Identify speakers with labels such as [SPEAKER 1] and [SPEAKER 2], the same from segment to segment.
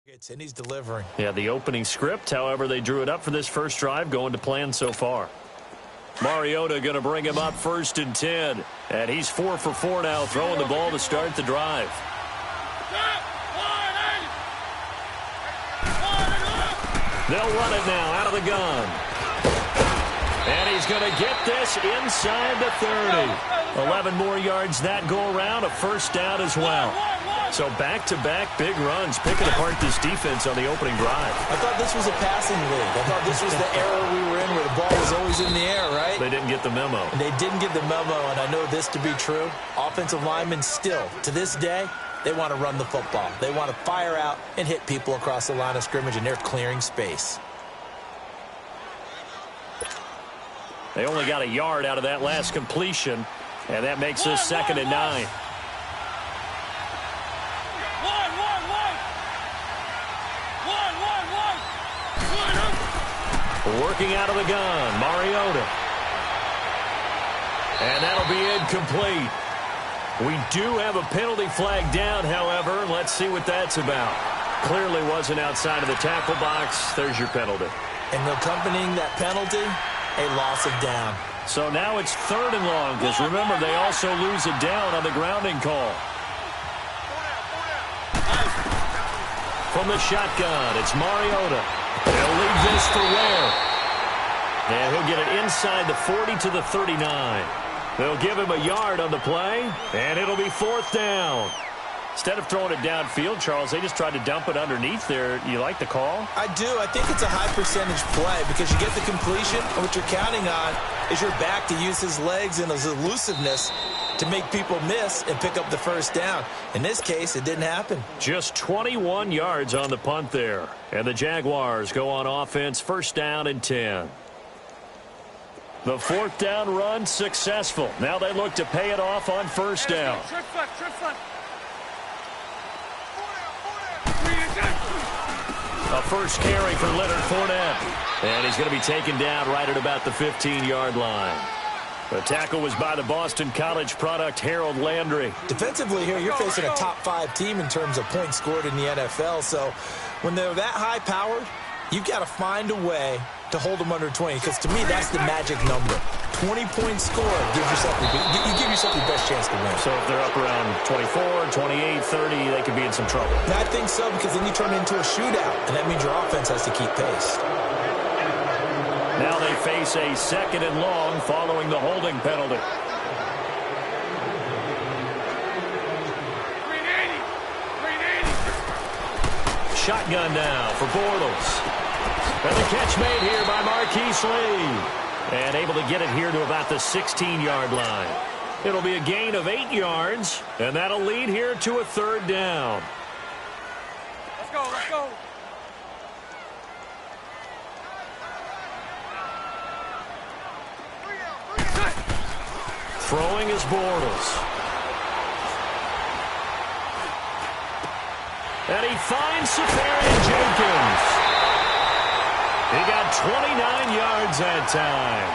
[SPEAKER 1] And he's delivering.
[SPEAKER 2] Yeah, the opening script, however, they drew it up for this first drive, going to plan so far. Mariota going to bring him up 1st and 10. And he's 4 for 4 now, throwing the ball to start the drive. They'll run it now out of the gun. And he's going to get this inside the 30. 11 more yards that go around, a first down as well. So back-to-back big runs, picking apart this defense on the opening drive.
[SPEAKER 1] I thought this was a passing league. I thought this was the era we were in where the ball was always in the air, right?
[SPEAKER 2] They didn't get the memo.
[SPEAKER 1] And they didn't get the memo, and I know this to be true. Offensive linemen still, to this day, they want to run the football. They want to fire out and hit people across the line of scrimmage, and they're clearing space.
[SPEAKER 2] They only got a yard out of that last completion, and that makes this 2nd and 9. Working out of the gun, Mariota. And that'll be incomplete. We do have a penalty flag down, however. Let's see what that's about. Clearly wasn't outside of the tackle box. There's your penalty.
[SPEAKER 1] And accompanying that penalty, a loss of down.
[SPEAKER 2] So now it's 3rd and long, because remember, they also lose it down on the grounding call. From the shotgun, it's Mariota. They'll leave this for Ware. And he'll get it inside the 40 to the 39. They'll give him a yard on the play, and it'll be 4th down. Instead of throwing it downfield, Charles, they just tried to dump it underneath there. You like the call?
[SPEAKER 1] I do. I think it's a high percentage play because you get the completion, and what you're counting on is your back to use his legs and his elusiveness to make people miss and pick up the first down. In this case, it didn't happen.
[SPEAKER 2] Just 21 yards on the punt there. And the Jaguars go on offense, 1st down and 10. The 4th down run successful. Now they look to pay it off on 1st down. A first carry for Leonard Fournette. And he's going to be taken down right at about the 15-yard line. The tackle was by the Boston College product, Harold Landry.
[SPEAKER 1] Defensively here, you're facing a top 5 team in terms of points scored in the NFL. So when they're that high-powered, you've got to find a way to hold them under 20, because to me, that's the magic number. 20 points scored gives yourself you give yourself the best chance to win.
[SPEAKER 2] So if they're up around 24, 28, 30, they could be in some trouble.
[SPEAKER 1] I think so, because then you turn it into a shootout, and that means your offense has to keep pace.
[SPEAKER 2] Now they face a 2nd and long following the holding penalty. Shotgun now for Bortles. And the catch made here by Marquise Lee. And able to get it here to about the 16-yard line. It'll be a gain of 8 yards, and that'll lead here to a 3rd down.
[SPEAKER 3] Let's go, let's go.
[SPEAKER 2] Throwing is Bortles. And he finds Safarian Jenkins. He got 29 yards that time.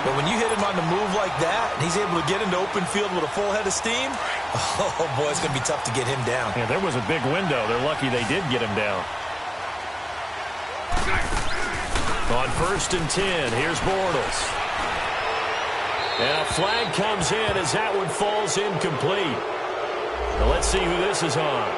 [SPEAKER 1] But when you hit him on the move like that, and he's able to get into open field with a full head of steam, oh, boy, it's going to be tough to get him down.
[SPEAKER 2] Yeah, there was a big window. They're lucky they did get him down. On 1st and 10, here's Bortles. And a flag comes in as that one falls incomplete. Now let's see who this is on.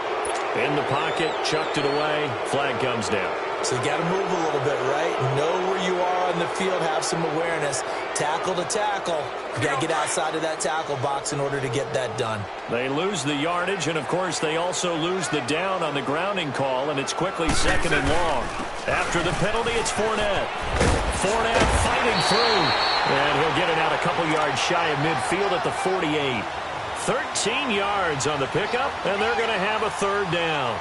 [SPEAKER 2] In the pocket, chucked it away, flag comes down.
[SPEAKER 1] So you got to move a little bit, right? Know where you are on the field, have some awareness. Tackle to tackle. You got to get outside of that tackle box in order to get that done.
[SPEAKER 2] They lose the yardage, and of course they also lose the down on the grounding call, and it's quickly 2nd and long. After the penalty, it's Fournette. Fournette fighting through, and he'll get it out a couple yards shy of midfield at the 48. 13 yards on the pickup, and they're going to have a 3rd down.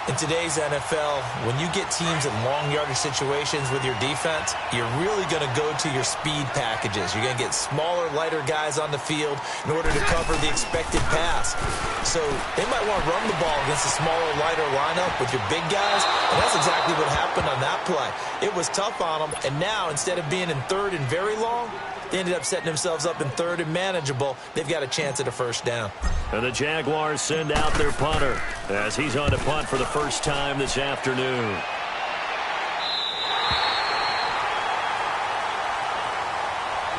[SPEAKER 1] In today's NFL, when you get teams in long yardage situations with your defense, you're really going to go to your speed packages. You're going to get smaller, lighter guys on the field in order to cover the expected pass. So they might want to run the ball against a smaller, lighter lineup with your big guys, and that's exactly what happened on that play. It was tough on them, and now instead of being in 3rd and very long, They ended up setting themselves up in third and manageable. They've got a chance at a first down.
[SPEAKER 2] And the Jaguars send out their punter as he's on to punt for the first time this afternoon.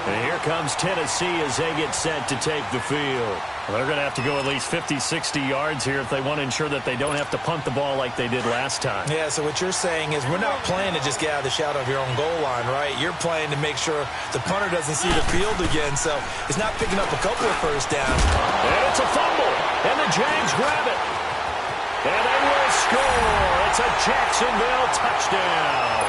[SPEAKER 2] And here comes Tennessee as they get set to take the field.
[SPEAKER 4] Well, they're going to have to go at least 50, 60 yards here if they want to ensure that they don't have to punt the ball like they did last time.
[SPEAKER 1] Yeah, so what you're saying is we're not playing to just get out of the shadow of your own goal line, right? You're playing to make sure the punter doesn't see the field again, so it's not picking up a couple of first downs.
[SPEAKER 2] And it's a fumble, and the Jags grab it. And they will score. It's a Jacksonville touchdown.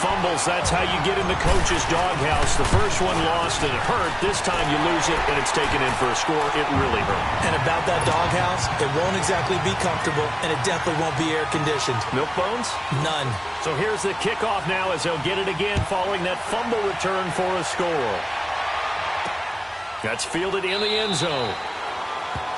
[SPEAKER 2] Fumbles, that's how you get in the coach's doghouse. The first one lost and it hurt. This time you lose it and it's taken in for a score. It really hurt.
[SPEAKER 1] And about that doghouse, it won't exactly be comfortable, and it definitely won't be air-conditioned.
[SPEAKER 2] Milk bones?
[SPEAKER 1] None.
[SPEAKER 2] So here's the kickoff now as they'll get it again following that fumble return for a score. That's fielded in the end zone.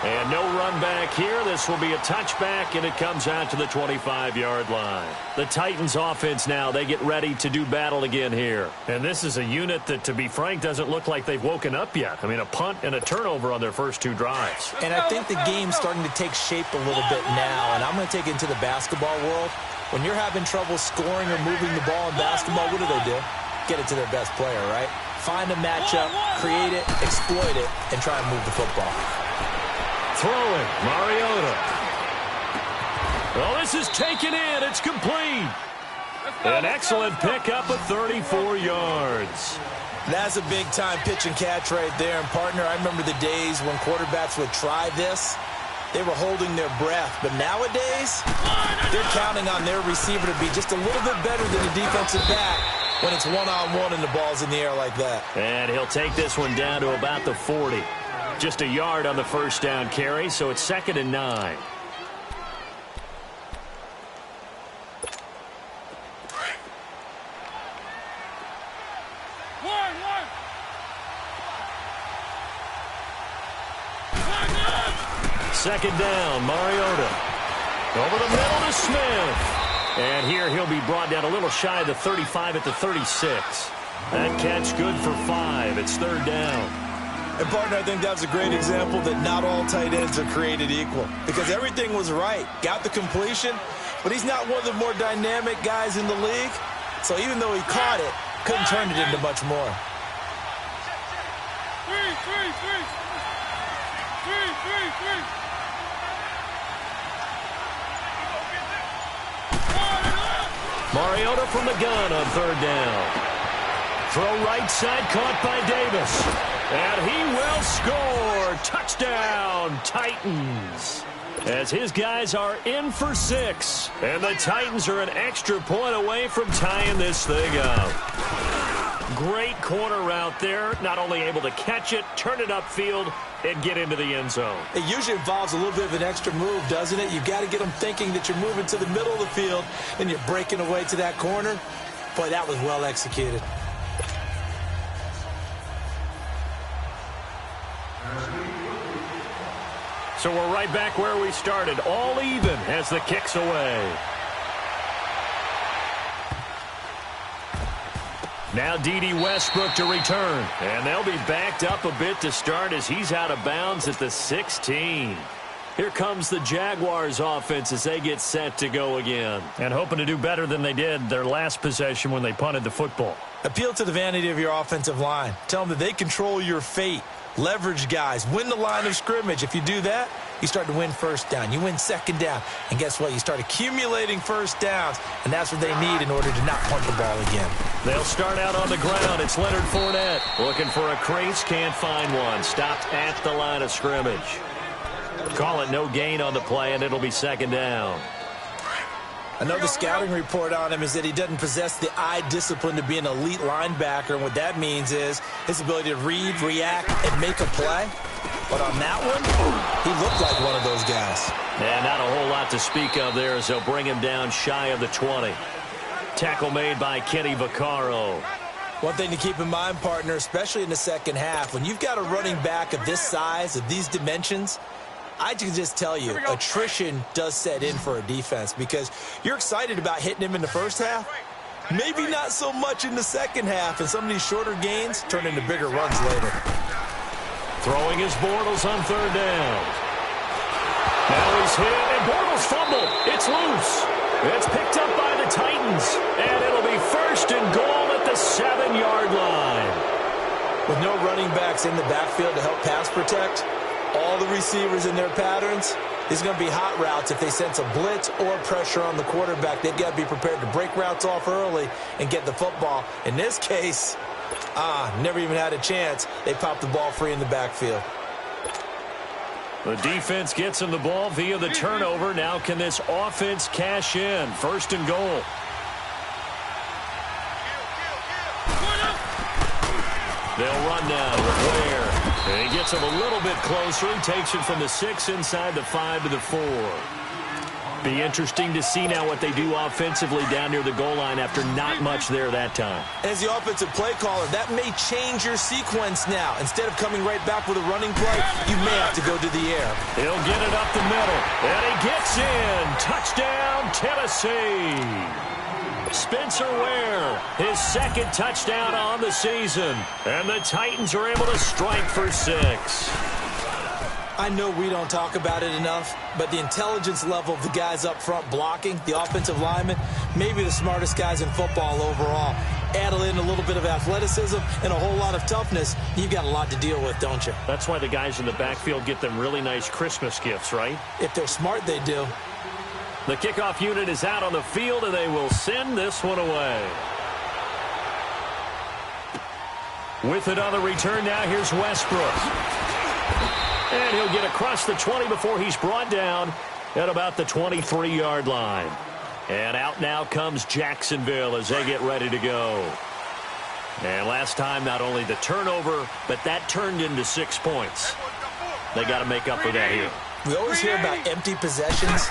[SPEAKER 2] And no run back here. This will be a touchback, and it comes out to the 25-yard line. The Titans offense now, they get ready to do battle again here.
[SPEAKER 4] And this is a unit that, to be frank, doesn't look like they've woken up yet. I mean, a punt and a turnover on their first two drives.
[SPEAKER 1] And I think the game's starting to take shape a little bit now, and I'm going to take it into the basketball world. When you're having trouble scoring or moving the ball in basketball, what do? Get it to their best player, right? Find a matchup, create it, exploit it, and try and move the football.
[SPEAKER 2] Throwing, Mariota. Well, this is taken in. It's complete. An excellent pickup of 34 yards.
[SPEAKER 1] That's a big-time pitch and catch right there. And, partner, I remember the days when quarterbacks would try this. They were holding their breath. But nowadays, they're counting on their receiver to be just a little bit better than the defensive back when it's one-on-one and the ball's in the air like that.
[SPEAKER 2] And he'll take this one down to about the 40. Just a yard on the first down carry, so it's 2nd and 9. Second down, Mariota. Over the middle to Smith. And here he'll be brought down a little shy of the 35 at the 36. That catch good for 5. It's 3rd down.
[SPEAKER 1] And, partner, I think that's a great example that not all tight ends are created equal. Because everything was right. Got the completion, but he's not one of the more dynamic guys in the league. So even though he caught it, couldn't turn it into much more.
[SPEAKER 2] Mariota from the gun on 3rd down. Throw right side, caught by Davis. And he will score. Touchdown, Titans. As his guys are in for 6. And the Titans are an extra point away from tying this thing up. Great corner route there. Not only able to catch it, turn it upfield, and get into the end zone.
[SPEAKER 1] It usually involves a little bit of an extra move, doesn't it? You've got to get them thinking that you're moving to the middle of the field and you're breaking away to that corner. Boy, that was well executed.
[SPEAKER 2] So we're right back where we started, all even as the kick's away. Now D.D. Westbrook to return. And they'll be backed up a bit to start as he's out of bounds at the 16. Here comes the Jaguars offense as they get set to go again.
[SPEAKER 4] And hoping to do better than they did their last possession when they punted the football.
[SPEAKER 1] Appeal to the vanity of your offensive line. Tell them that they control your fate. Leverage guys. Win the line of scrimmage. If you do that, you start to win first down. You win second down. And guess what? You start accumulating first downs. And that's what they need in order to not punt the ball again.
[SPEAKER 2] They'll start out on the ground. It's Leonard Fournette. Looking for a crease. Can't find one. Stopped at the line of scrimmage. Call it no gain on the play, and it'll be 2nd down.
[SPEAKER 1] Another scouting report on him is that he doesn't possess the eye discipline to be an elite linebacker. And what that means is his ability to read, react, and make a play. But on that one, he looked like one of those guys.
[SPEAKER 2] And not a whole lot to speak of there as they'll bring him down shy of the 20. Tackle made by Kenny Vaccaro.
[SPEAKER 1] One thing to keep in mind, partner, especially in the second half, when you've got a running back of this size, of these dimensions, I can just tell you, attrition does set in for a defense because you're excited about hitting him in the first half, Maybe not so much in the second half, and some of these shorter gains turn into bigger runs later.
[SPEAKER 2] Throwing his Bortles on third down. Now he's hit, and Bortles fumbled. It's loose. It's picked up by the Titans, and it'll be first and goal at the 7-yard line.
[SPEAKER 1] With no running backs in the backfield to help pass protect, all the receivers in their patterns, these are going to be hot routes. If they sense a blitz or pressure on the quarterback, they've got to be prepared to break routes off early and get the football. In this case, never even had a chance. They popped the ball free in the backfield.
[SPEAKER 2] The defense gets him the ball via the turnover. Now can this offense cash in? First and goal. They'll run now with Ware. And he gets him a little bit closer. He takes it from the 6 inside the 5 to the 4. Be interesting to see now what they do offensively down near the goal line after not much there that time.
[SPEAKER 1] As the offensive play caller, that may change your sequence now. Instead of coming right back with a running play, you may have to go to the air.
[SPEAKER 2] He'll get it up the middle, and he gets in. Touchdown, Tennessee. Spencer Ware, his second touchdown on the season. And the Titans are able to strike for 6.
[SPEAKER 1] I know we don't talk about it enough, but the intelligence level of the guys up front blocking, the offensive linemen, maybe the smartest guys in football overall. Add in a little bit of athleticism and a whole lot of toughness, you've got a lot to deal with, don't you?
[SPEAKER 2] That's why the guys in the backfield get them really nice Christmas gifts, right?
[SPEAKER 1] If they're smart, they do.
[SPEAKER 2] The kickoff unit is out on the field, and they will send this one away. With it on the return now, here's Westbrook. And he'll get across the 20 before he's brought down at about the 23-yard line. And out now comes Jacksonville as they get ready to go. And last time, not only the turnover, but that turned into 6 points. They got to make up for that here.
[SPEAKER 1] We always hear about empty possessions,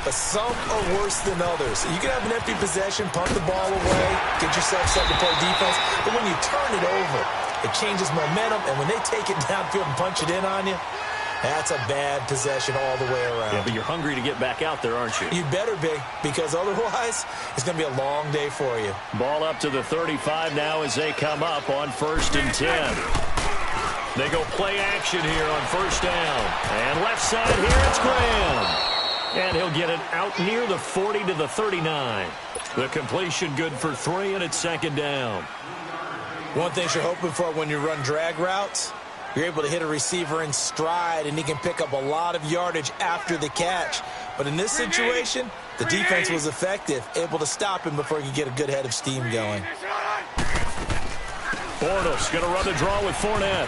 [SPEAKER 1] but some are worse than others. You can have an empty possession, punt the ball away, get yourself set to play defense, but when you turn it over, it changes momentum, and when they take it downfield and punch it in on you, that's a bad possession all the way around.
[SPEAKER 2] Yeah, but you're hungry to get back out there, aren't you?
[SPEAKER 1] You better be, because otherwise, it's going to be a long day for you.
[SPEAKER 2] Ball up to the 35 now as they come up on 1st and 10. They go play action here on 1st down. And left side here, it's Graham. And he'll get it out near the 40 to the 39. The completion good for 3, and it's 2nd down.
[SPEAKER 1] One thing you're hoping for when you run drag routes, you're able to hit a receiver in stride, and he can pick up a lot of yardage after the catch. But in this situation, the defense was effective, able to stop him before he could get a good head of steam going.
[SPEAKER 2] Bortles going to run the draw with Fournette.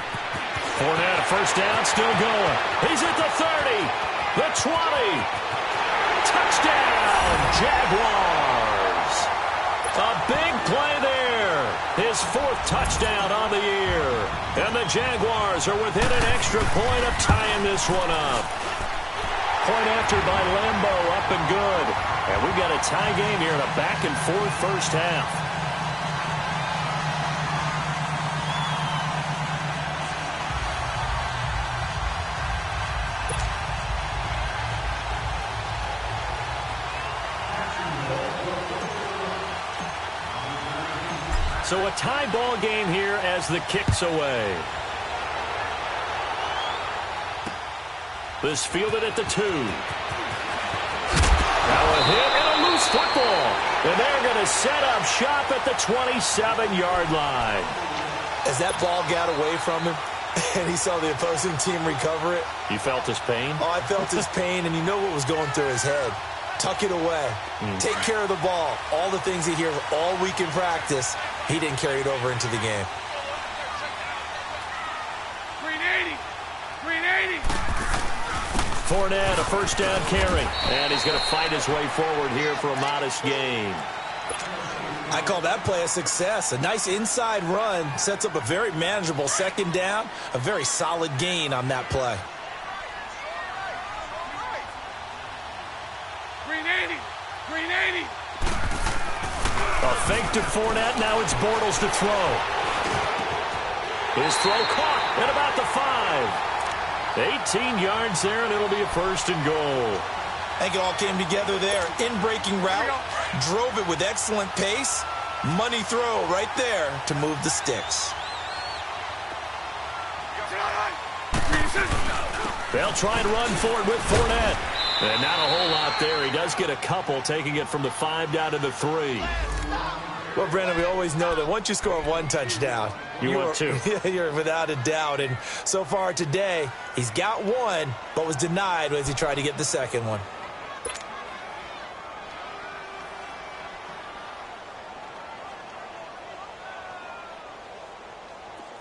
[SPEAKER 2] Fournette, 1st down, still going. He's at the 30, the 20. Touchdown, Jaguars. A big play there. His 4th touchdown on the year. And the Jaguars are within an extra point of tying this one up. Point after by Lambo, up and good. And we've got a tie game here in a back-and-forth first half. So a tie ball game here as the kick's away. This fielded at the 2. Now a hit and a loose football. And they're going to set up shop at the 27-yard line.
[SPEAKER 1] As that ball got away from him and he saw the opposing team recover it.
[SPEAKER 2] You felt his pain?
[SPEAKER 1] Oh, I felt his pain, and you know what was going through his head. Tuck it away. Take care of the ball. All the things he hears all week in practice, he didn't carry it over into the game.
[SPEAKER 3] Green 80. Green 80.
[SPEAKER 2] Fournette, a 1st down carry. And he's going to fight his way forward here for a modest gain.
[SPEAKER 1] I call that play a success. A nice inside run sets up a very manageable 2nd down. A very solid gain on that play.
[SPEAKER 3] Green 80. Green 80.
[SPEAKER 2] A fake to Fournette. Now it's Bortles to throw. His throw caught at about the 5. 18 yards there, and it'll be a 1st and goal.
[SPEAKER 1] I think it all came together there. In-breaking route, drove it with excellent pace, Money throw right there to move the sticks.
[SPEAKER 2] They'll try and run for it with Fournette. And not a whole lot there. He does get a couple, taking it from the 5 down to the 3.
[SPEAKER 1] Well, Brandon, we always know that once you score one touchdown,
[SPEAKER 2] you want two.
[SPEAKER 1] You're without a doubt. And so far today, he's got one, but was denied as he tried to get the second one.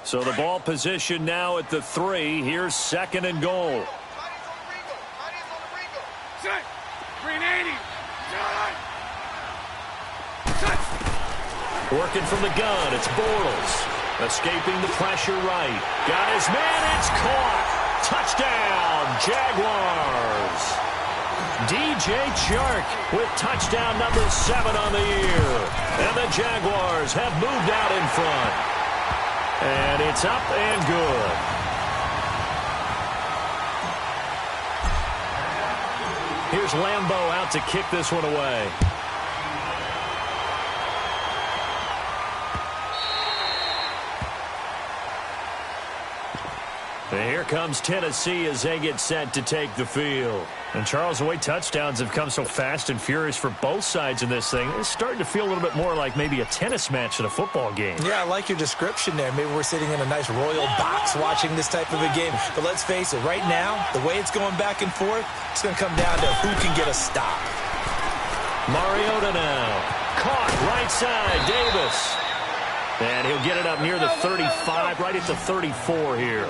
[SPEAKER 2] So the ball position now at the 3. Here's 2nd and goal.
[SPEAKER 3] Set. Green 80.
[SPEAKER 2] Working from the gun, it's Bortles. Escaping the pressure right. Got his man, it's caught. Touchdown, Jaguars. DJ Chark with touchdown number 7 on the year. And the Jaguars have moved out in front. And it's up and good. Here's Lambeau out to kick this one away. And here comes Tennessee as they get set to take the field. And, Charles, the way touchdowns have come so fast and furious for both sides in this thing, it's starting to feel a little bit more like maybe a tennis match in a football game.
[SPEAKER 1] Yeah, I like your description there. Maybe we're sitting in a nice royal box watching this type of a game. But let's face it, right now, the way it's going back and forth, it's going to come down to who can get a stop.
[SPEAKER 2] Mariota now. Caught right side, Davis. And he'll get it up near the 35, right at the 34 here.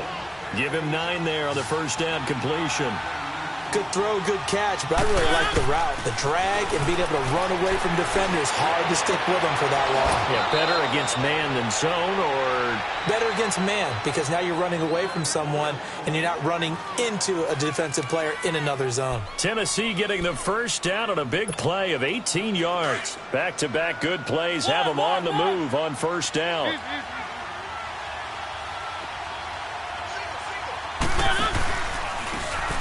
[SPEAKER 2] Give him 9 there on the first down completion.
[SPEAKER 1] Good throw, good catch, but I really like the route. The drag and being able to run away from defenders, hard to stick with them for that long.
[SPEAKER 2] Yeah, better against man than zone, or?
[SPEAKER 1] Better against man, because now you're running away from someone and you're not running into a defensive player in another zone.
[SPEAKER 2] Tennessee getting the first down on a big play of 18 yards. Back-to-back good plays have them on the move on first down.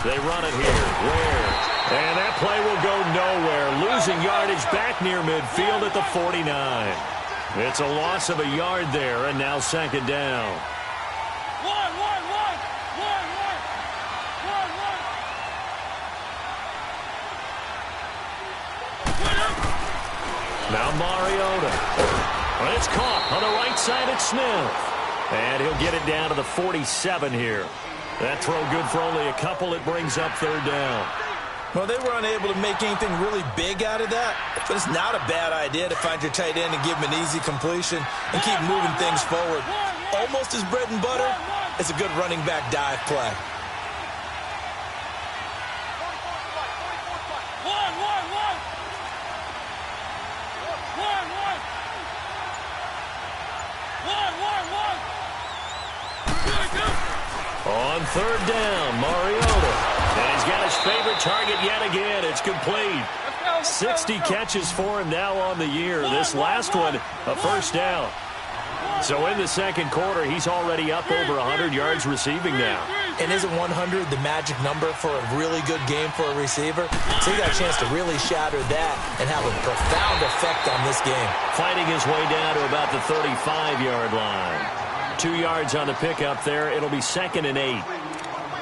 [SPEAKER 2] They run it here. Where? And that play will go nowhere. Losing yardage back near midfield at the 49. It's a loss of a yard there, and now 2nd down. Now Mariota. And it's caught on the right side at Smith. And he'll get it down to the 47 here. That throw good for only a couple. It brings up 3rd down.
[SPEAKER 1] Well, they were unable to make anything really big out of that, but it's not a bad idea to find your tight end and give him an easy completion and keep moving things forward. Almost as bread and butter as a good running back dive play.
[SPEAKER 2] On 3rd down, Mariota. And he's got his favorite target yet again. It's complete. 60 catches for him now on the year. This last one, a first down. So in the second quarter, he's already up over 100 yards receiving now.
[SPEAKER 1] And isn't 100 the magic number for a really good game for a receiver? So he got a chance to really shatter that and have a profound effect on this game.
[SPEAKER 2] Fighting his way down to about the 35-yard line. 2 yards on the pickup there. It'll be 2nd and 8.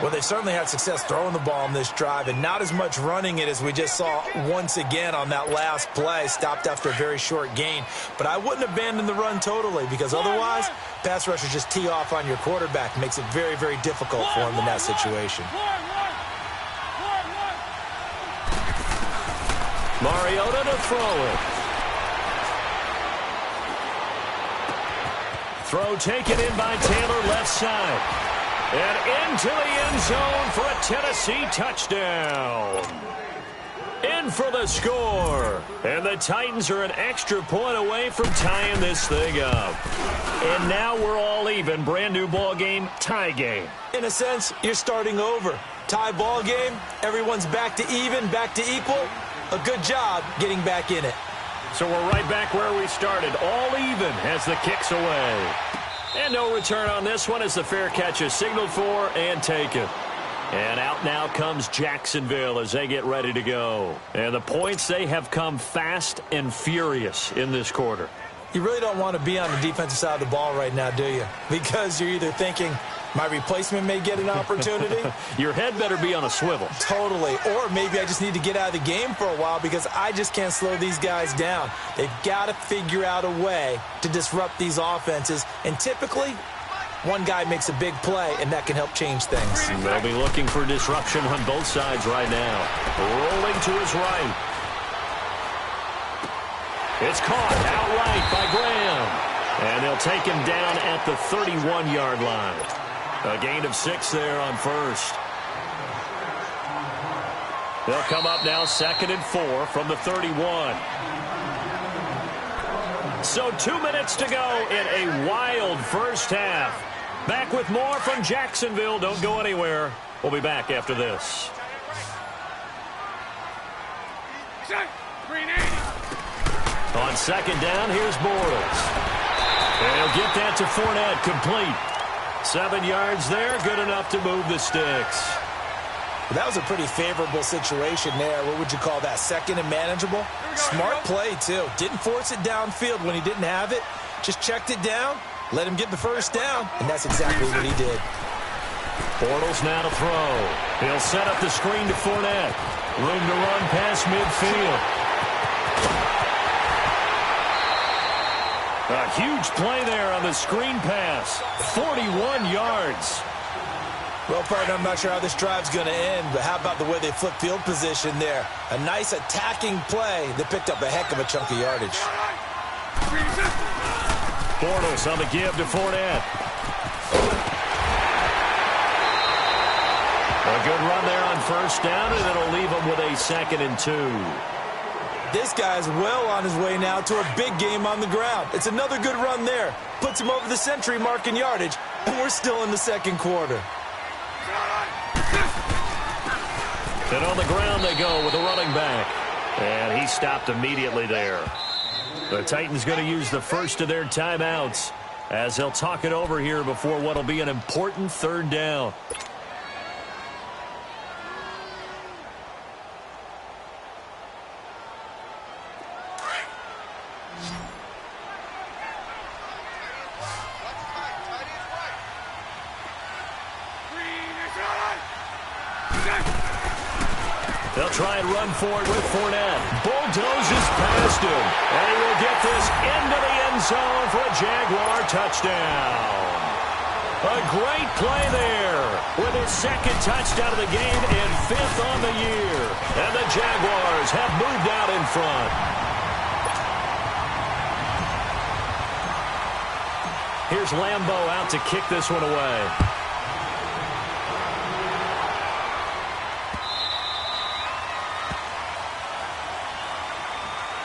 [SPEAKER 1] Well, they certainly had success throwing the ball in this drive and not as much running it as we just saw once again on that last play. Stopped after a very short gain. But I wouldn't abandon the run totally because otherwise, pass rushers just tee off on your quarterback. Makes it very, very difficult for him in that situation.
[SPEAKER 2] Mariota to throw it. Throw taken in by Taylor left side. And into the end zone for a Tennessee touchdown. In for the score. And the Titans are an extra point away from tying this thing up. And now we're all even. Brand new ball game, tie game.
[SPEAKER 1] In a sense, you're starting over. Tie ball game, everyone's back to even, back to equal. A good job getting back in it.
[SPEAKER 2] So we're right back where we started. All even as the kick's away. And no return on this one as the fair catch is signaled for and taken. And out now comes Jacksonville as they get ready to go. And the points, they have come fast and furious in this quarter.
[SPEAKER 1] You really don't want to be on the defensive side of the ball right now, do you? Because you're either thinking, my replacement may get an opportunity.
[SPEAKER 2] Your head better be on a swivel.
[SPEAKER 1] Totally. Or maybe I just need to get out of the game for a while because I just can't slow these guys down. They've got to figure out a way to disrupt these offenses. And typically, one guy makes a big play, and that can help change things.
[SPEAKER 2] They'll be looking for disruption on both sides right now. Rolling to his right. It's caught outright by Graham. And they'll take him down at the 31-yard line. A gain of 6 there on first. They'll come up now 2nd and 4 from the 31. So 2 minutes to go in a wild first half. Back with more from Jacksonville. Don't go anywhere. We'll be back after this. On 2nd down, here's Bortles. And he'll get that to Fournette, complete. 7 yards there, good enough to move the sticks.
[SPEAKER 1] Well, that was a pretty favorable situation there. What would you call that? 2nd and manageable? Smart play, too. Didn't force it downfield when he didn't have it. Just checked it down, let him get the first down, and that's exactly what he did.
[SPEAKER 2] Bortles now to throw. He'll set up the screen to Fournette. Room to run past midfield. A huge play there on the screen pass. 41 yards.
[SPEAKER 1] Well, partner, I'm not sure how this drive's going to end, but how about the way they flip field position there? A nice attacking play that picked up a heck of a chunk of yardage.
[SPEAKER 2] Bortles on the give to Fournette. A good run there on first down, and it'll leave him with a 2nd and 2.
[SPEAKER 1] This guy's well on his way now to a big game on the ground. It's another good run there. Puts him over the century mark in yardage, and we're still in the 2nd quarter.
[SPEAKER 2] And on the ground they go with a running back. And he stopped immediately there. The Titans going to use the first of their timeouts as they'll talk it over here before what will be an important 3rd down. They'll try and run for it with Fournette. Bulldozes past him. And he will get this into the end zone for a Jaguar touchdown. A great play there with his 2nd touchdown of the game and 5th on the year. And the Jaguars have moved out in front. Here's Lambeau out to kick this one away.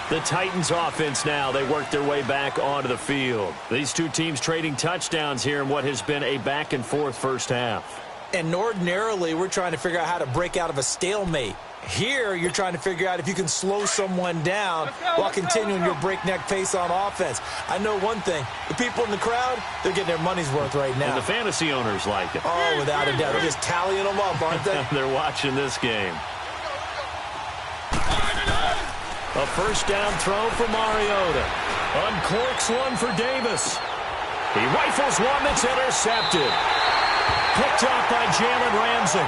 [SPEAKER 2] The Titans offense now, they work their way back onto the field. These two teams trading touchdowns here in what has been a back-and-forth first half.
[SPEAKER 1] And ordinarily, we're trying to figure out how to break out of a stalemate. Here, you're trying to figure out if you can slow someone down while continuing your breakneck pace on offense. I know one thing. The people in the crowd, they're getting their money's worth right now.
[SPEAKER 2] And the fantasy owners like it.
[SPEAKER 1] Oh, without a doubt. They're just tallying them up, aren't they?
[SPEAKER 2] They're watching this game. A first down throw for Mariota. Uncorks one for Davis. He rifles one that's intercepted. Picked off by Jalen Ramsey.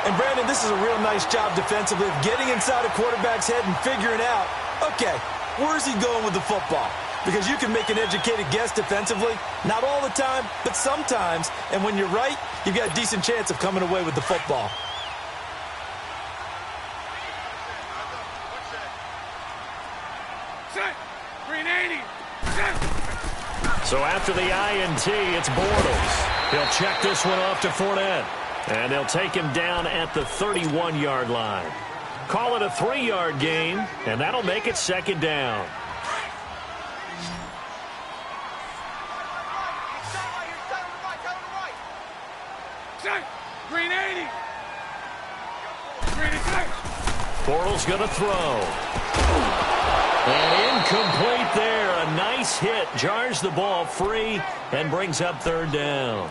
[SPEAKER 1] And, Brandon, this is a real nice job defensively of getting inside a quarterback's head and figuring out, okay, where's he going with the football? Because you can make an educated guess defensively, not all the time, but sometimes. And when you're right, you've got a decent chance of coming away with the football.
[SPEAKER 2] So after the INT, it's Bortles. He'll check this one off to Fournette. And they'll take him down at the 31-yard line. Call it a 3-yard gain, and that'll make it 2nd down.
[SPEAKER 3] Green 80.
[SPEAKER 2] Bortles going to throw. And incomplete there. A nice hit. Jars the ball free and brings up 3rd down.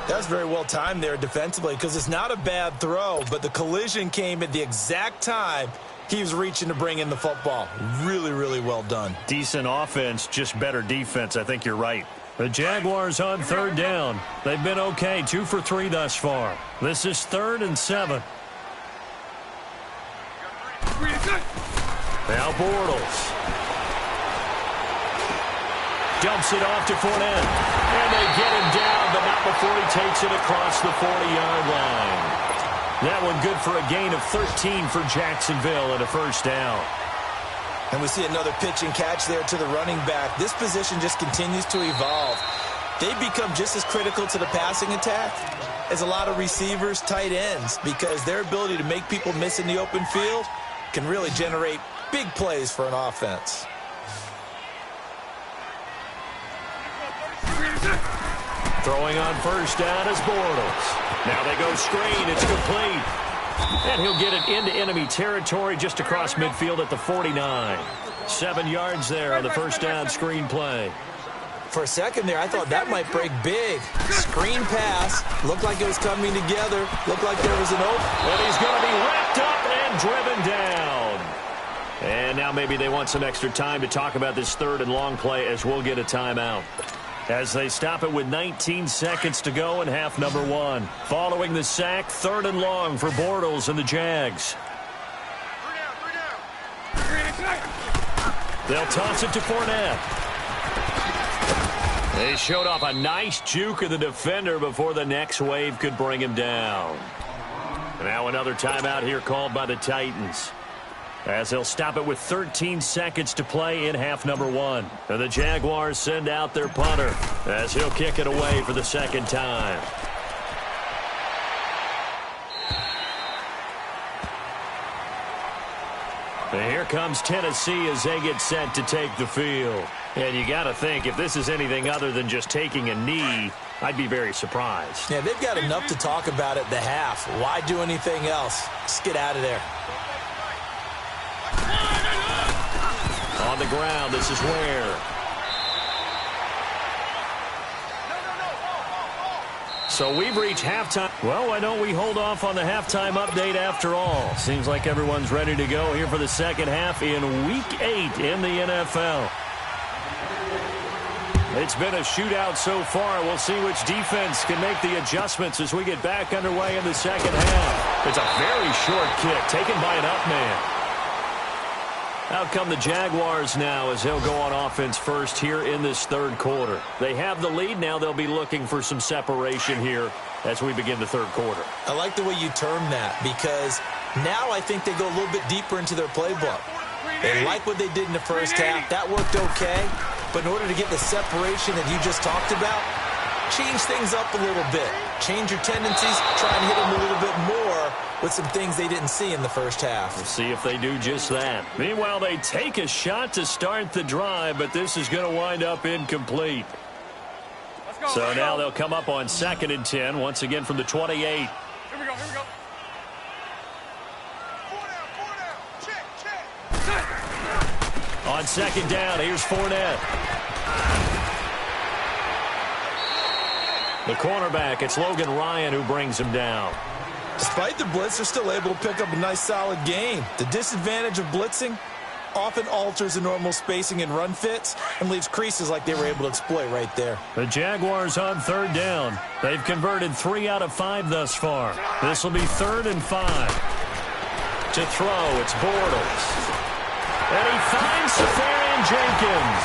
[SPEAKER 1] That was very well timed there defensively because it's not a bad throw, but the collision came at the exact time He was reaching to bring in the football. Really, really well done.
[SPEAKER 2] Decent offense, just better defense. I think you're right. The Jaguars on third down. They've been okay, 2 for 3 thus far. This is 3rd and 7. Now Bortles. Dumps it off to Fournette. And they get him down, but not before he takes it across the 40-yard line. That one good for a gain of 13 for Jacksonville and a first down.
[SPEAKER 1] And we see another pitch and catch there to the running back. This position just continues to evolve. They've become just as critical to the passing attack as a lot of receivers, tight ends, because their ability to make people miss in the open field can really generate big plays for an offense.
[SPEAKER 2] Throwing on first down is Bortles. Now they go screen. It's complete. And he'll get it into enemy territory just across midfield at the 49. 7 yards there on the first down screen play.
[SPEAKER 1] For a second there, I thought that might break big. Screen pass. Looked like it was coming together. Looked like there was an open.
[SPEAKER 2] And he's going to be wrapped up and driven down. And now maybe they want some extra time to talk about this 3rd and long play as we'll get a timeout. As they stop it with 19 seconds to go in half number 1. Following the sack, 3rd and long for Bortles and the Jags. They'll toss it to Fournette. They showed off a nice juke of the defender before the next wave could bring him down. And now another timeout here called by the Titans, as they'll stop it with 13 seconds to play in half number 1. And the Jaguars send out their punter as he'll kick it away for the second time. And here comes Tennessee as they get set to take the field. And you got to think, if this is anything other than just taking a knee, I'd be very surprised.
[SPEAKER 1] Yeah, they've got enough to talk about at the half. Why do anything else? Just get out of there.
[SPEAKER 2] On the ground, this is Ware. So we've reached halftime. Well, why don't we hold off on the halftime update after all? Seems like everyone's ready to go here for the second half in Week 8 in the NFL. It's been a shootout so far. We'll see which defense can make the adjustments as we get back underway in the second half. It's a very short kick taken by an up man. Out come the Jaguars now as they'll go on offense first here in this 3rd quarter. They have the lead. Now they'll be looking for some separation here as we begin the 3rd quarter.
[SPEAKER 1] I like the way you termed that, because now I think they go a little bit deeper into their playbook. They like what they did in the first half. That worked okay. But in order to get the separation that you just talked about, change things up a little bit. Change your tendencies. Try and hit them a little bit more with some things they didn't see in the first half.
[SPEAKER 2] We'll see if they do just that. Meanwhile, they take a shot to start the drive, but this is going to wind up incomplete. So now they'll come up on 2nd and 10, once again from the 28.
[SPEAKER 3] Here we go, here we go. Check.
[SPEAKER 2] On 2nd down, here's Fournette. The cornerback, it's Logan Ryan who brings him down.
[SPEAKER 1] Despite the blitz, they're still able to pick up a nice, solid gain. The disadvantage of blitzing often alters the normal spacing and run fits and leaves creases like they were able to exploit right there.
[SPEAKER 2] The Jaguars on 3rd down. They've converted 3 out of 5 thus far. This will be 3rd and 5. To throw, it's Bortles. And he finds Safarian Jenkins.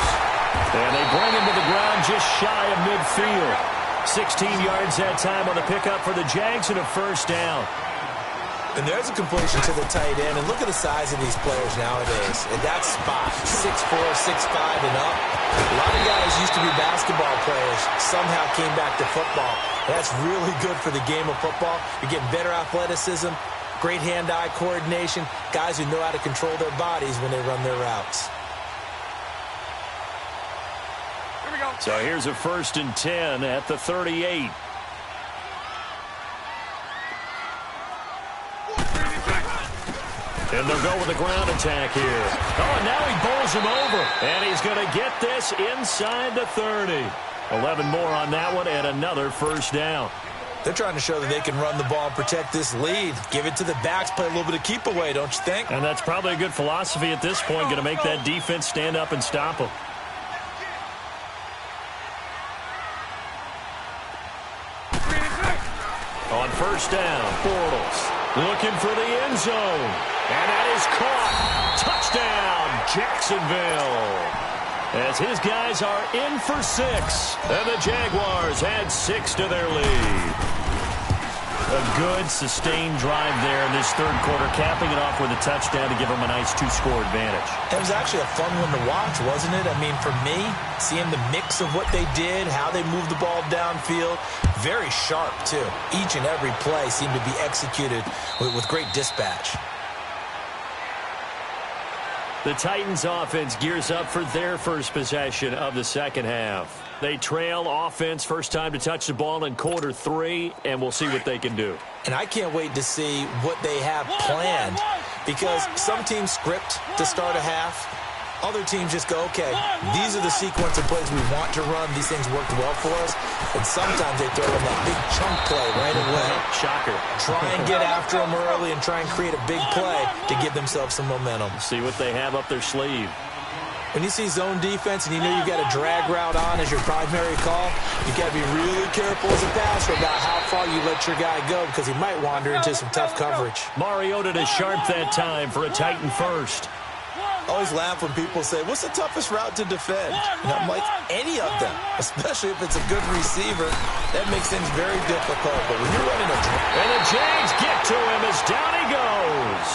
[SPEAKER 2] And they bring him to the ground just shy of midfield. 16 yards that time on the pickup for the Jags and a first down.
[SPEAKER 1] And there's a completion to the tight end. And look at the size of these players nowadays. In that spot, 6'4", 6'5", and up. A lot of guys used to be basketball players. Somehow came back to football. That's really good for the game of football. You're getting better athleticism, great hand-eye coordination, guys who know how to control their bodies when they run their routes.
[SPEAKER 2] So here's a 1st and 10 at the 38. And they'll go with a ground attack here. Oh, and now he bowls him over. And he's going to get this inside the 30. 11 more on that one and another first down.
[SPEAKER 1] They're trying to show that they can run the ball and protect this lead. Give it to the backs, play a little bit of keep away, don't you think?
[SPEAKER 2] And that's probably a good philosophy at this point, going to make that defense stand up and stop them. On first down, Bortles looking for the end zone. And that is caught. Touchdown, Jacksonville. As his guys are in for 6. And the Jaguars add 6 to their lead. A good, sustained drive there in this third quarter, capping it off with a touchdown to give them a nice 2-score advantage.
[SPEAKER 1] It was actually a fun one to watch, wasn't it? I mean, for me, seeing the mix of what they did, how they moved the ball downfield, very sharp, too. Each and every play seemed to be executed with great dispatch.
[SPEAKER 2] The Titans offense gears up for their first possession of the second half. They trail offense, first time to touch the ball in quarter 3, and we'll see what they can do.
[SPEAKER 1] And I can't wait to see what they have planned, because some teams script to start a half. Other teams just go, okay, these are the sequence of plays we want to run. These things worked well for us. And sometimes they throw in that big chunk play right away.
[SPEAKER 2] Shocker.
[SPEAKER 1] Try and get after them early and try and create a big play to give themselves some momentum.
[SPEAKER 2] See what they have up their sleeve.
[SPEAKER 1] When you see zone defense and you know you've got a drag route on as your primary call, you've got to be really careful as a passer about how far you let your guy go, because he might wander into some tough coverage.
[SPEAKER 2] Mariota to sharp that time for a Titan first.
[SPEAKER 1] I always laugh when people say, what's the toughest route to defend? And I'm like, any of them, especially if it's a good receiver. That makes things very difficult. But when you're running a drag...
[SPEAKER 2] And the Jags get to him as down he goes.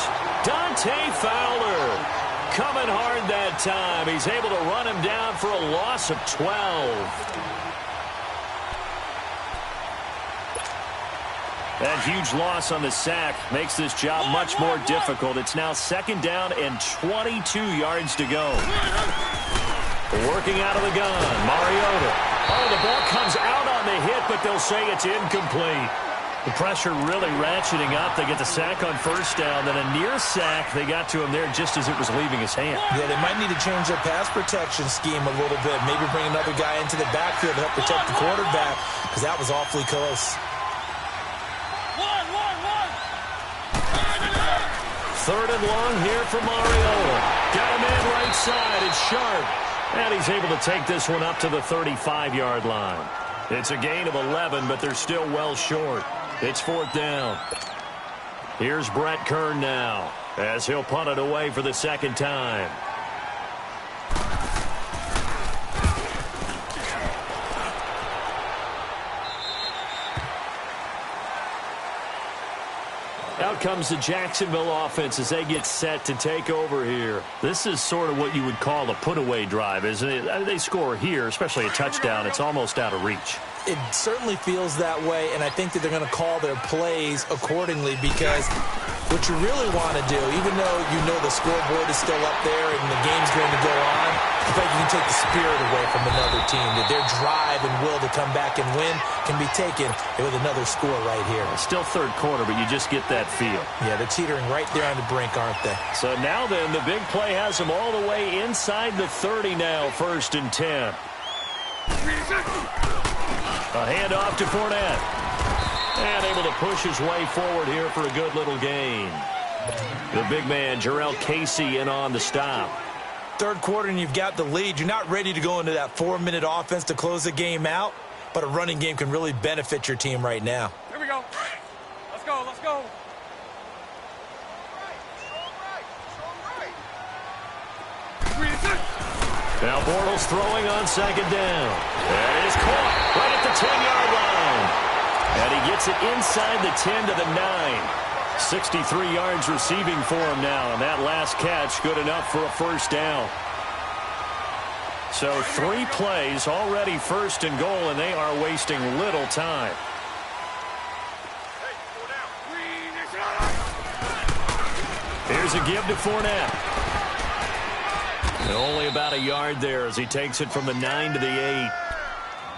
[SPEAKER 2] Dante Fowler coming hard that time. He's able to run him down for a loss of 12. That huge loss on the sack makes this job much more difficult. It's now second down and 22 yards to go. Working out of the gun, Mariota. Oh, the ball comes out on the hit, but they'll say it's incomplete. The pressure really ratcheting up. They get the sack on first down, then a near sack. They got to him there just as it was leaving his hand.
[SPEAKER 1] Yeah, they might need to change their pass protection scheme a little bit. Maybe bring another guy into the backfield to help protect the quarterback, because that was awfully close.
[SPEAKER 2] Third and long here for Mariota. Got him in right side. It's sharp. And he's able to take this one up to the 35-yard line. It's a gain of 11, but they're still well short. It's fourth down. Here's Brett Kern now, as he'll punt it away for the second time. Out comes the Jacksonville offense as they get set to take over here. This is sort of what you would call a put-away drive, isn't it? They score here, especially a touchdown. It's almost out of reach.
[SPEAKER 1] It certainly feels that way, and I think that they're going to call their plays accordingly, because what you really want to do, even though you know the scoreboard is still up there and the game's going to go on, I think you can take the spirit away from another team, that their drive and will to come back and win can be taken with another score right here.
[SPEAKER 2] It's still third quarter, but you just get that feel.
[SPEAKER 1] Yeah, they're teetering right there on the brink, aren't they?
[SPEAKER 2] So now then, the big play has them all the way inside the 30 now, first and 10. A handoff to Fournette. And able to push his way forward here for a good little gain. The big man, Jarrell Casey, in on the stop.
[SPEAKER 1] Third quarter and you've got the lead. You're not ready to go into that 4-minute offense to close the game out, but a running game can really benefit your team right now.
[SPEAKER 3] Here we go. Let's go, let's go.
[SPEAKER 2] Now Bortles throwing on second down. That is caught right at the 10-yard line. And he gets it inside the 10 to the 9. 63 yards receiving for him now. And that last catch good enough for a first down. So 3 plays already first and goal, and they are wasting little time. Here's a give to Fournette. And only about a yard there as he takes it from the 9 to the 8.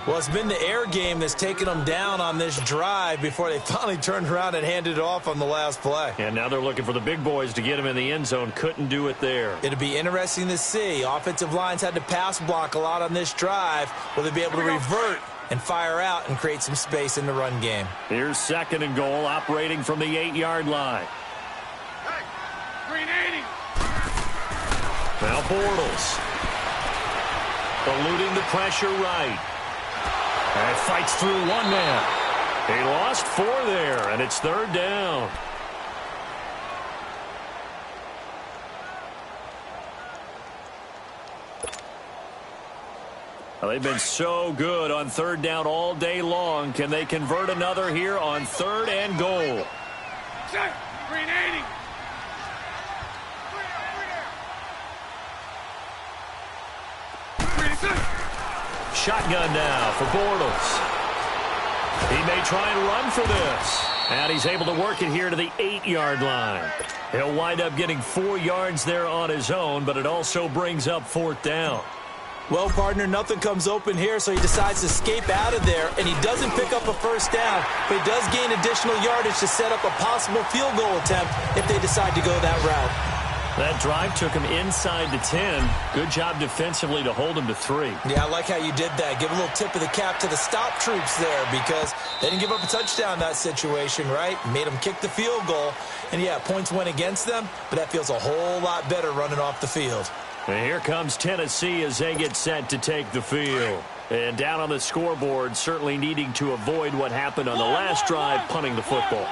[SPEAKER 1] Well, it's been the air game that's taken them down on this drive before they finally turned around and handed it off on the last play.
[SPEAKER 2] And now they're looking for the big boys to get him in the end zone. Couldn't do it there.
[SPEAKER 1] It'll be interesting to see. Offensive lines had to pass block a lot on this drive. Will they be able to revert and fire out and create some space in the run game.
[SPEAKER 2] Here's 2nd and goal, operating from the 8-yard line.
[SPEAKER 3] Hey, green 80.
[SPEAKER 2] Now Bortles. Eluding the pressure right. And fights through one man. He lost 4 there, and it's 3rd down. Well, they've been so good on 3rd down all day long. Can they convert another here on 3rd and goal?
[SPEAKER 3] Check, green 80.
[SPEAKER 2] Shotgun now for Bortles. He may try and run for this. And he's able to work it here to the 8-yard line. He'll wind up getting 4 yards there on his own, but it also brings up 4th down.
[SPEAKER 1] Well, partner, nothing comes open here, so he decides to escape out of there, and he doesn't pick up a 1st down, but he does gain additional yardage to set up a possible field goal attempt if they decide to go that route.
[SPEAKER 2] That drive took him inside the 10. Good job defensively to hold him to 3.
[SPEAKER 1] Yeah, I like how you did that. Give a little tip of the cap to the stop troops there because they didn't give up a touchdown in that situation, right? Made them kick the field goal. And, yeah, points went against them, but that feels a whole lot better running off the field.
[SPEAKER 2] And here comes Tennessee as they get set to take the field. And down on the scoreboard, certainly needing to avoid what happened on the last drive, punting the football.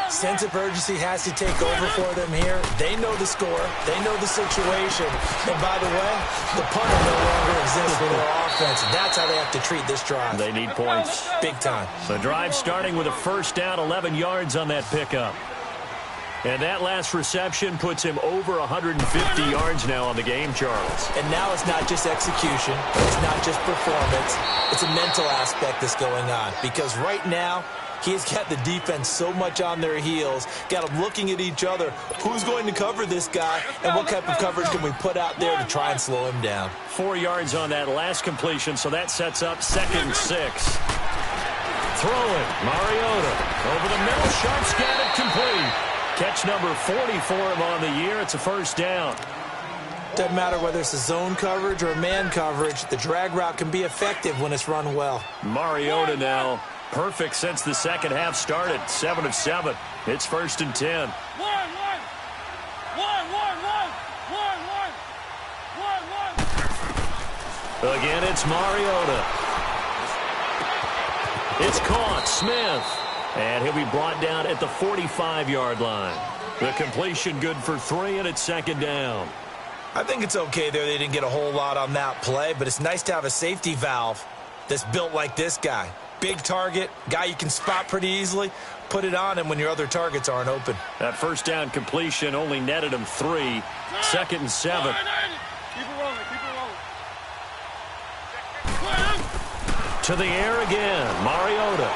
[SPEAKER 1] Sense of urgency has to take over for them here. They know the score. They know the situation. And by the way, the punter no longer exists for their offense. That's how they have to treat this drive.
[SPEAKER 2] They need points.
[SPEAKER 1] Big time.
[SPEAKER 2] The drive starting with a 1st down, 11 yards on that pickup. And that last reception puts him over 150 yards now on the game, Charles.
[SPEAKER 1] And now it's not just execution. It's not just performance. It's a mental aspect that's going on. Because right now, he's got the defense so much on their heels, got them looking at each other. Who's going to cover this guy, and what type of coverage can we put out there to try and slow him down?
[SPEAKER 2] 4 yards on that last completion, so that sets up 2nd and 6. Throwing, Mariota over the middle, sharp scattered, complete. Catch number 40 for him on the year. It's a 1st down.
[SPEAKER 1] Doesn't matter whether it's a zone coverage or man coverage, the drag route can be effective when it's run well.
[SPEAKER 2] Mariota now. Perfect since the second half started. 7 of 7. It's 1st and 10. Again, it's Mariota. It's caught. Smith. And he'll be brought down at the 45-yard line. The completion good for 3, and it's 2nd down.
[SPEAKER 1] I think it's okay there. They didn't get a whole lot on that play, but it's nice to have a safety valve that's built like this guy. Big target, guy you can spot pretty easily. Put it on him when your other targets aren't open.
[SPEAKER 2] That 1st down completion only netted him 3. 2nd and 7.
[SPEAKER 3] Keep it rolling, keep it rolling.
[SPEAKER 2] To the air again, Mariota.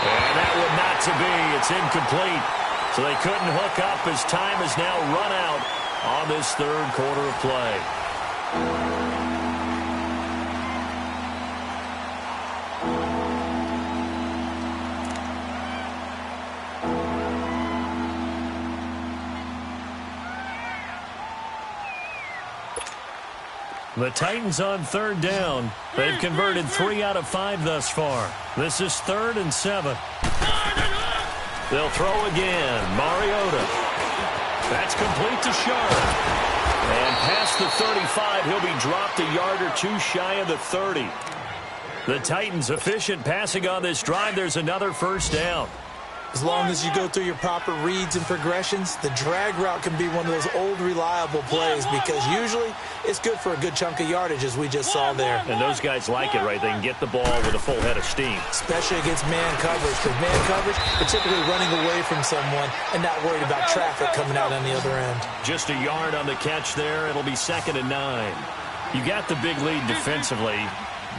[SPEAKER 2] And that one not to be. It's incomplete. So they couldn't hook up as time has now run out on this 3rd quarter of play. The Titans on 3rd down. They've converted 3 out of 5 thus far. This is 3rd and 7. They'll throw again. Mariota. That's complete to Sharp. And past the 35, he'll be dropped a yard or 2 shy of the 30. The Titans efficient passing on this drive. There's another 1st down.
[SPEAKER 1] As long as you go through your proper reads and progressions, the drag route can be one of those old reliable plays because usually it's good for a good chunk of yardage as we just saw there.
[SPEAKER 2] And those guys like it, right? They can get the ball with a full head of steam.
[SPEAKER 1] Especially against man coverage. Because man coverage, particularly running away from someone and not worried about traffic coming out on the other end.
[SPEAKER 2] Just a yard on the catch there. It'll be 2nd and 9. You got the big lead defensively.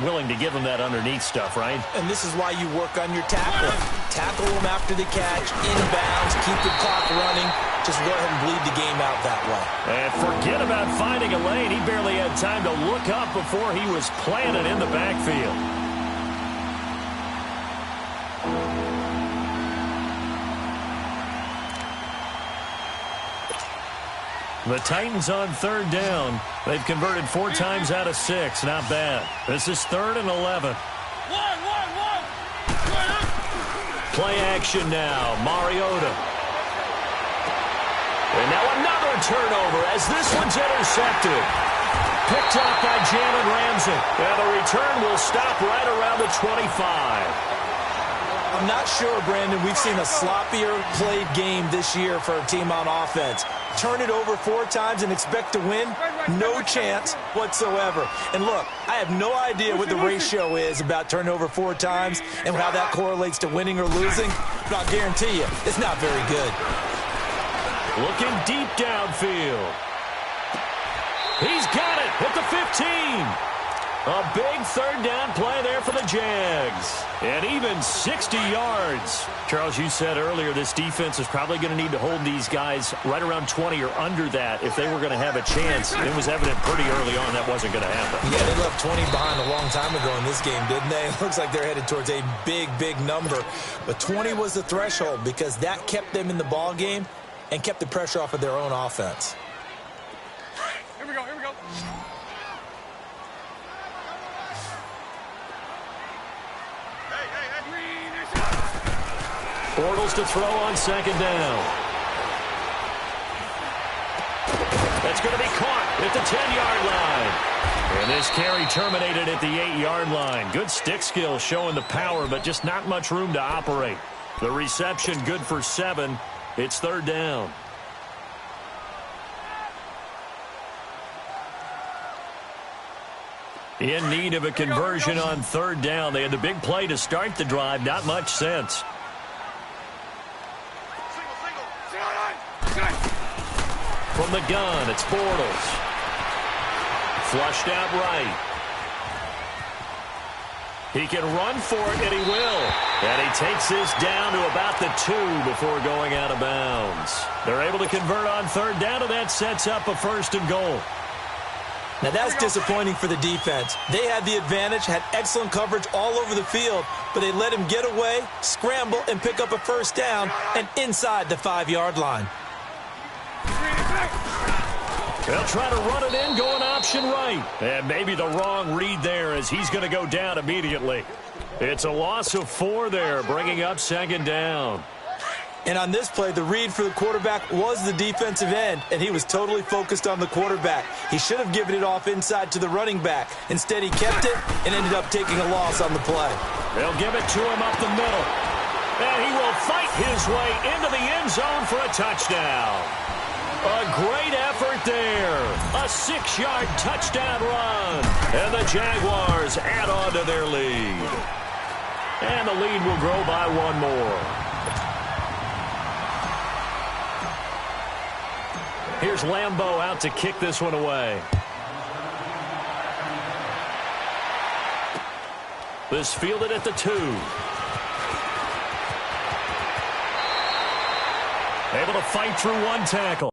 [SPEAKER 2] Willing to give them that underneath stuff, right?
[SPEAKER 1] And this is why you work on your tackling. Tackle them after the catch, inbounds, keep the clock running. Just go ahead and bleed the game out that way.
[SPEAKER 2] And forget about finding a lane. He barely had time to look up before he was planted in the backfield. The Titans on third down. They've converted 4 times out of 6. Not bad. This is 3rd and 11. Play action now. Mariota. And now another turnover as this one's intercepted. Picked up by Jalen Ramsey. And the return will stop right around the 25.
[SPEAKER 1] I'm not sure, Brandon, we've seen a sloppier played game this year for a team on offense. Turn it over 4 times and expect to win? No chance whatsoever. And look, I have no idea what the ratio is about turning over 4 times and how that correlates to winning or losing, but I'll guarantee you, it's not very good.
[SPEAKER 2] Looking deep downfield. He's got it at the 15. A big 3rd down play there for the Jags. And even 60 yards. Charles, you said earlier this defense is probably going to need to hold these guys right around 20 or under that if they were going to have a chance. It was evident pretty early on that wasn't going to happen.
[SPEAKER 1] Yeah, they left 20 behind a long time ago in this game, didn't they? It looks like they're headed towards a big, big number. But 20 was the threshold because that kept them in the ball game and kept the pressure off of their own offense.
[SPEAKER 3] Here we go, here we go.
[SPEAKER 2] Bortles to throw on 2nd down. That's going to be caught at the 10-yard line. And this carry terminated at the 8-yard line. Good stick skill showing the power, but just not much room to operate. The reception good for 7. It's 3rd down. In need of a conversion on 3rd down. They had the big play to start the drive. Not much sense. From the gun, it's Bortles. Flushed out right. He can run for it, and he will. And he takes this down to about the 2 before going out of bounds. They're able to convert on 3rd down, and that sets up a 1st and goal.
[SPEAKER 1] Now, that's disappointing for the defense. They had the advantage, had excellent coverage all over the field, but they let him get away, scramble, and pick up a 1st down and inside the 5-yard line.
[SPEAKER 2] They'll try to run it in, going option right. And maybe the wrong read there as he's going to go down immediately. It's a loss of 4 there, bringing up 2nd down.
[SPEAKER 1] And on this play, the read for the quarterback was the defensive end, and he was totally focused on the quarterback. He should have given it off inside to the running back. Instead, he kept it and ended up taking a loss on the play.
[SPEAKER 2] They'll give it to him up the middle. And he will fight his way into the end zone for a touchdown. A great effort there. A 6-yard touchdown run. And the Jaguars add on to their lead. And the lead will grow by 1 more. Here's Lambeau out to kick this one away. This fielded at the 2. Able to fight through 1 tackle.